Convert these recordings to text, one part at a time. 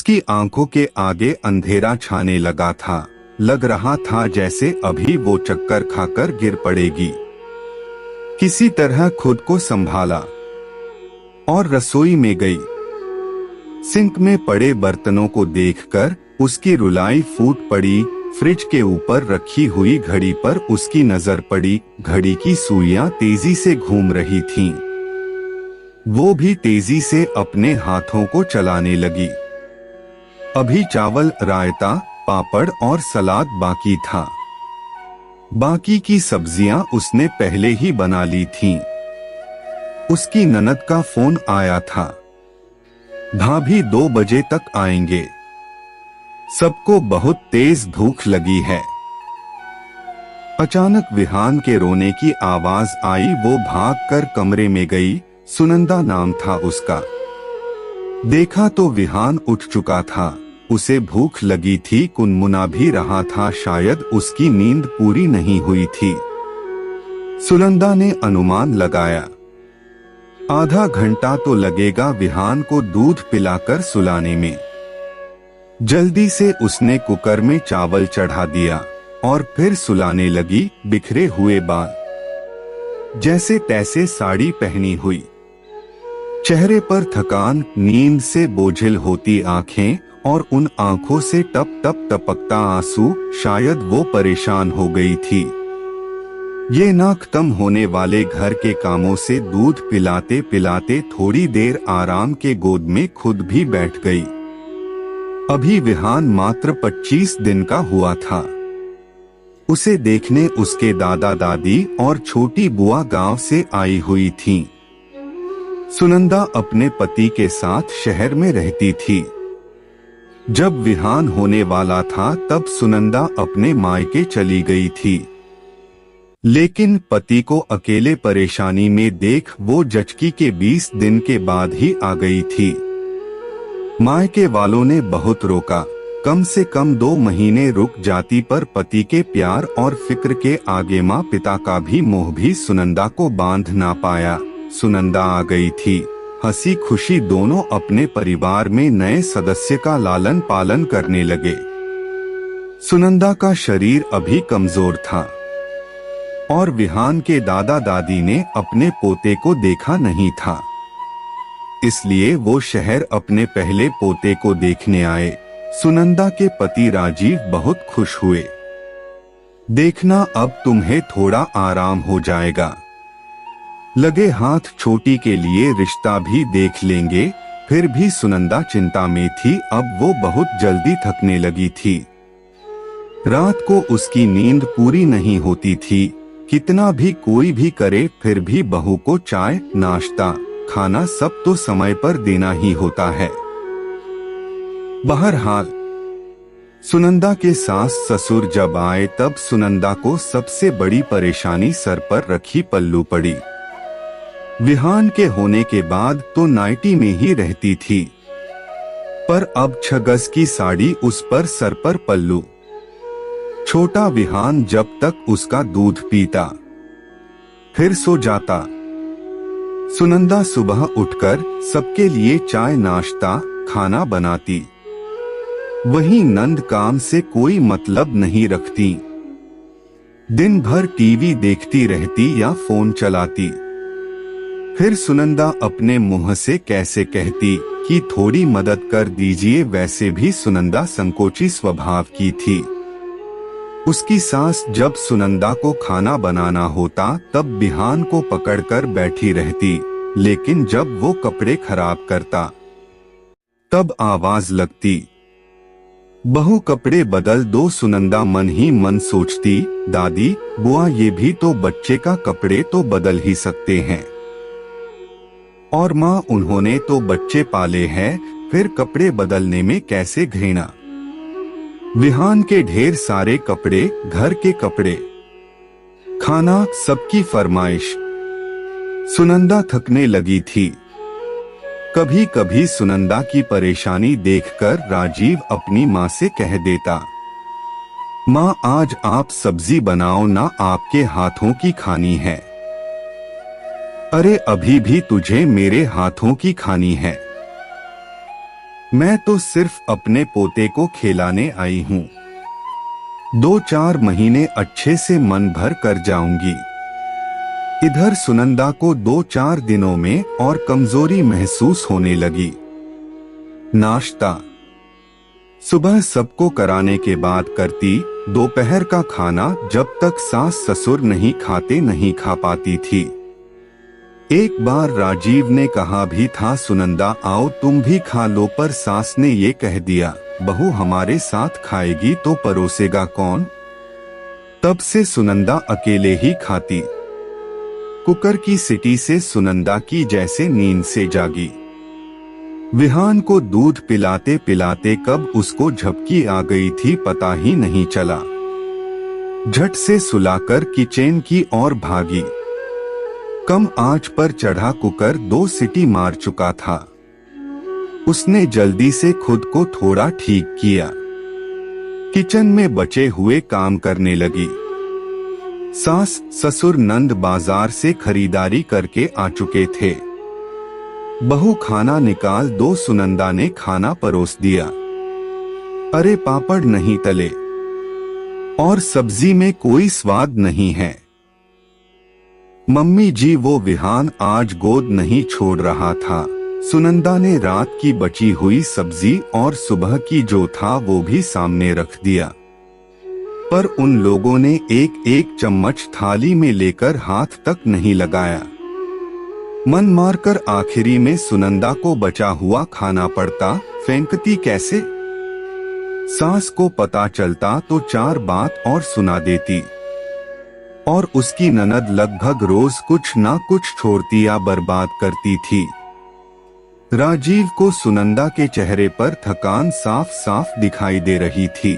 उसकी आंखों के आगे अंधेरा छाने लगा था। लग रहा था जैसे अभी वो चक्कर खाकर गिर पड़ेगी। किसी तरह खुद को संभाला और रसोई में गई। सिंक में पड़े बर्तनों को देखकर उसकी रुलाई फूट पड़ी। फ्रिज के ऊपर रखी हुई घड़ी पर उसकी नजर पड़ी। घड़ी की सुइयां तेजी से घूम रही थीं। वो भी तेजी से अपने हाथों को चलाने लगी। अभी चावल, रायता, पापड़ और सलाद बाकी था। बाकी की सब्जियां उसने पहले ही बना ली थीं। उसकी ननद का फोन आया था। भाभी 2 बजे तक आएंगे। सबको बहुत तेज भूख लगी है। अचानक विहान के रोने की आवाज आई। वो भागकर कमरे में गई। सुनंदा नाम था उसका। देखा तो विहान उठ चुका था। उसे भूख लगी थी, कुनमुना भी रहा था। शायद उसकी नींद पूरी नहीं हुई थी। सुनंदा ने अनुमान लगाया, आधा घंटा तो लगेगा विहान को दूध पिलाकर सुलाने में। जल्दी से उसने कुकर में चावल चढ़ा दिया और फिर सुलाने लगी। बिखरे हुए बाल, जैसे तैसे साड़ी पहनी हुई, चेहरे पर थकान, नींद से बोझिल होती आंखें और उन आंखों से टप टप टपकता आंसू। शायद वो परेशान हो गई थी। ये ना खत्म होने वाले घर के कामों से दूध पिलाते पिलाते थोड़ी देर आराम के गोद में खुद भी बैठ गई। अभी विहान मात्र 25 दिन का हुआ था। उसे देखने उसके दादा दादी और छोटी बुआ गांव से आई हुई थीं। सुनंदा अपने पति के साथ शहर में रहती थी। जब विहान होने वाला था तब सुनंदा अपने मायके चली गई थी। लेकिन पति को अकेले परेशानी में देख वो जचकी के 20 दिन के बाद ही आ गई थी। मायके वालों ने बहुत रोका। कम से कम 2 महीने रुक जाती, पर पति के प्यार और फिक्र के आगे माँ पिता का भी मोह भी सुनंदा को बांध ना पाया। सुनंदा आ गई थी। हंसी खुशी दोनों अपने परिवार में नए सदस्य का लालन पालन करने लगे। सुनंदा का शरीर अभी कमजोर था और विहान के दादा दादी ने अपने पोते को देखा नहीं था। इसलिए वो शहर अपने पहले पोते को देखने आए। सुनंदा के पति राजीव बहुत खुश हुए। देखना, अब तुम्हें थोड़ा आराम हो जाएगा। लगे हाथ छोटी के लिए रिश्ता भी देख लेंगे। फिर भी सुनंदा चिंता में थी। अब वो बहुत जल्दी थकने लगी थी। रात को उसकी नींद पूरी नहीं होती थी। कितना भी कोई भी करे, फिर भी बहू को चाय, नाश्ता, खाना सब तो समय पर देना ही होता है। बहरहाल सुनंदा के सास ससुर जब आए तब सुनंदा को सबसे बड़ी परेशानी सर पर रखी पल्लू पड़ी। विहान के होने के बाद तो नाइटी में ही रहती थी, पर अब 6 गज की साड़ी उस पर, सर पर पल्लू। छोटा विहान जब तक उसका दूध पीता फिर सो जाता। सुनंदा सुबह उठकर सबके लिए चाय, नाश्ता, खाना बनाती। वहीं नंद काम से कोई मतलब नहीं रखती। दिन भर टीवी देखती रहती या फोन चलाती। फिर सुनंदा अपने मुंह से कैसे कहती कि थोड़ी मदद कर दीजिए। वैसे भी सुनंदा संकोची स्वभाव की थी। उसकी सास जब सुनंदा को खाना बनाना होता तब विहान को पकड़कर बैठी रहती, लेकिन जब वो कपड़े खराब करता तब आवाज लगती, बहू कपड़े बदल दो। सुनंदा मन ही मन सोचती, दादी बुआ ये भी तो बच्चे का कपड़े तो बदल ही सकते हैं, और माँ उन्होंने तो बच्चे पाले हैं, फिर कपड़े बदलने में कैसे घृणा। विहान के ढेर सारे कपड़े, घर के कपड़े, खाना, सबकी फरमाइश। सुनंदा थकने लगी थी। कभी कभी सुनंदा की परेशानी देखकर राजीव अपनी माँ से कह देता, माँ आज आप सब्जी बनाओ ना, आपके हाथों की खानी है। अरे अभी भी तुझे मेरे हाथों की खानी है। मैं तो सिर्फ अपने पोते को खिलाने आई हूँ। 2-4 महीने अच्छे से मन भर कर जाऊंगी। इधर सुनंदा को 2-4 दिनों में और कमजोरी महसूस होने लगी। नाश्ता सुबह सबको कराने के बाद करती, दोपहर का खाना जब तक सास ससुर नहीं खाते नहीं खा पाती थी। एक बार राजीव ने कहा भी था, सुनंदा आओ तुम भी खा लो, पर सास ने ये कह दिया, बहू हमारे साथ खाएगी तो परोसेगा कौन। तब से सुनंदा अकेले ही खाती। कुकर की सीटी से सुनंदा की जैसे नींद से जागी। विहान को दूध पिलाते पिलाते कब उसको झपकी आ गई थी पता ही नहीं चला। झट से सुलाकर किचन की ओर भागी। कम आंच पर चढ़ा कुकर 2 सीटी मार चुका था। उसने जल्दी से खुद को थोड़ा ठीक किया। किचन में बचे हुए काम करने लगी। सास ससुर नंद बाजार से खरीदारी करके आ चुके थे। बहू खाना निकाल दो, सुनंदा ने खाना परोस दिया। अरे पापड़ नहीं तले और सब्जी में कोई स्वाद नहीं है। मम्मी जी वो विहान आज गोद नहीं छोड़ रहा था। सुनंदा ने रात की बची हुई सब्जी और सुबह की जो था वो भी सामने रख दिया, पर उन लोगों ने एक एक चम्मच थाली में लेकर हाथ तक नहीं लगाया। मन मारकर आखिरी में सुनंदा को बचा हुआ खाना पड़ता, फेंकती कैसे। सास को पता चलता तो 4 बात और सुना देती, और उसकी ननद लगभग रोज कुछ ना कुछ छोड़ती या बर्बाद करती थी। राजीव को सुनंदा के चेहरे पर थकान साफ साफ दिखाई दे रही थी।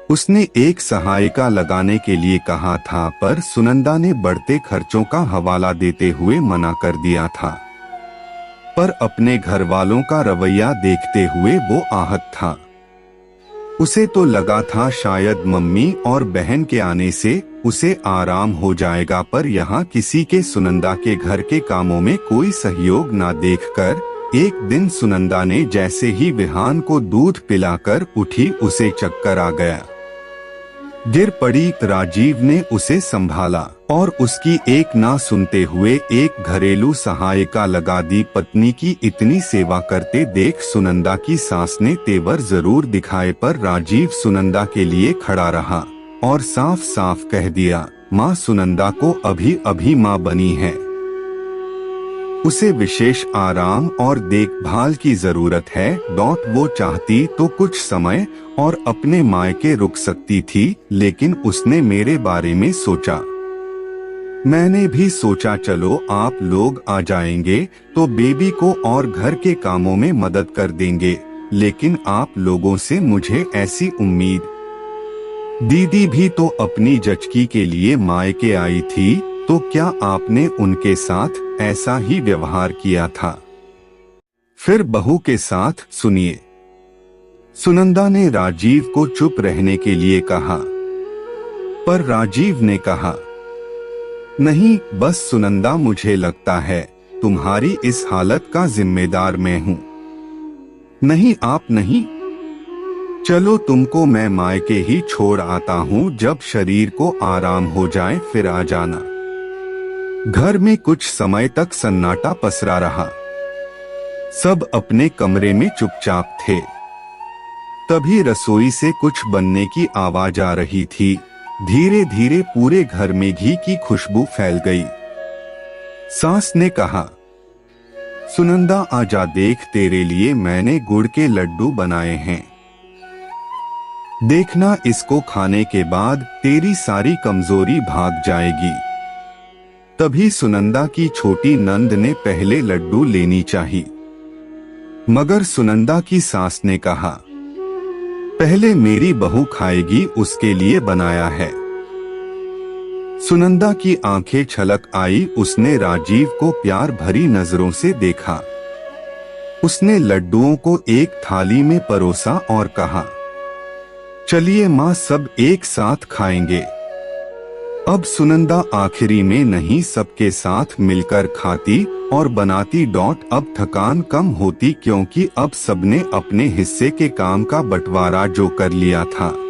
उसने एक सहायिका लगाने के लिए कहा था, पर सुनंदा ने बढ़ते खर्चों का हवाला देते हुए मना कर दिया था। पर अपने घर वालों का रवैया देखते हुए वो आहत था। उसे तो लगा था शायद मम्मी और बहन के आने से उसे आराम हो जाएगा, पर यहाँ किसी के सुनंदा के घर के कामों में कोई सहयोग ना देखकर एक दिन सुनंदा ने जैसे ही विहान को दूध पिलाकर उठी, उसे चक्कर आ गया। गिर पड़ी। राजीव ने उसे संभाला और उसकी एक ना सुनते हुए एक घरेलू सहायिका लगा दी। पत्नी की इतनी सेवा करते देख सुनंदा की सास ने तेवर जरूर दिखाए, पर राजीव सुनंदा के लिए खड़ा रहा और साफ साफ कह दिया, माँ सुनंदा को अभी अभी माँ बनी है, उसे विशेष आराम और देखभाल की जरूरत है। वो चाहती तो कुछ समय और अपने मायके रुक सकती थी, लेकिन उसने मेरे बारे में सोचा। मैंने भी सोचा चलो आप लोग आ जाएंगे तो बेबी को और घर के कामों में मदद कर देंगे, लेकिन आप लोगों से मुझे ऐसी उम्मीद। दीदी भी तो अपनी जचकी के लिए मायके आई थी, तो क्या आपने उनके साथ ऐसा ही व्यवहार किया था? फिर बहू के साथ सुनिए। सुनंदा ने राजीव को चुप रहने के लिए कहा, पर राजीव ने कहा, नहीं बस सुनंदा, मुझे लगता है तुम्हारी इस हालत का जिम्मेदार मैं हूं। नहीं आप नहीं, चलो तुमको मैं मायके ही छोड़ आता हूं, जब शरीर को आराम हो जाए फिर आ जाना। घर में कुछ समय तक सन्नाटा पसरा रहा। सब अपने कमरे में चुपचाप थे। तभी रसोई से कुछ बनने की आवाज आ रही थी। धीरे धीरे पूरे घर में घी की खुशबू फैल गई। सास ने कहा, सुनंदा आजा देख, तेरे लिए मैंने गुड़ के लड्डू बनाए हैं। देखना इसको खाने के बाद तेरी सारी कमजोरी भाग जाएगी। तभी सुनंदा की छोटी नंद ने पहले लड्डू लेनी चाहिए, मगर सुनंदा की सास ने कहा, पहले मेरी बहू खाएगी, उसके लिए बनाया है। सुनंदा की आंखें छलक आई। उसने राजीव को प्यार भरी नजरों से देखा। उसने लड्डुओं को एक थाली में परोसा और कहा, चलिए माँ सब एक साथ खाएंगे। अब सुनंदा आखिरी में नहीं सबके साथ मिलकर खाती और बनाती डॉट अब थकान कम होती क्योंकि अब सबने अपने हिस्से के काम का बंटवारा जो कर लिया था।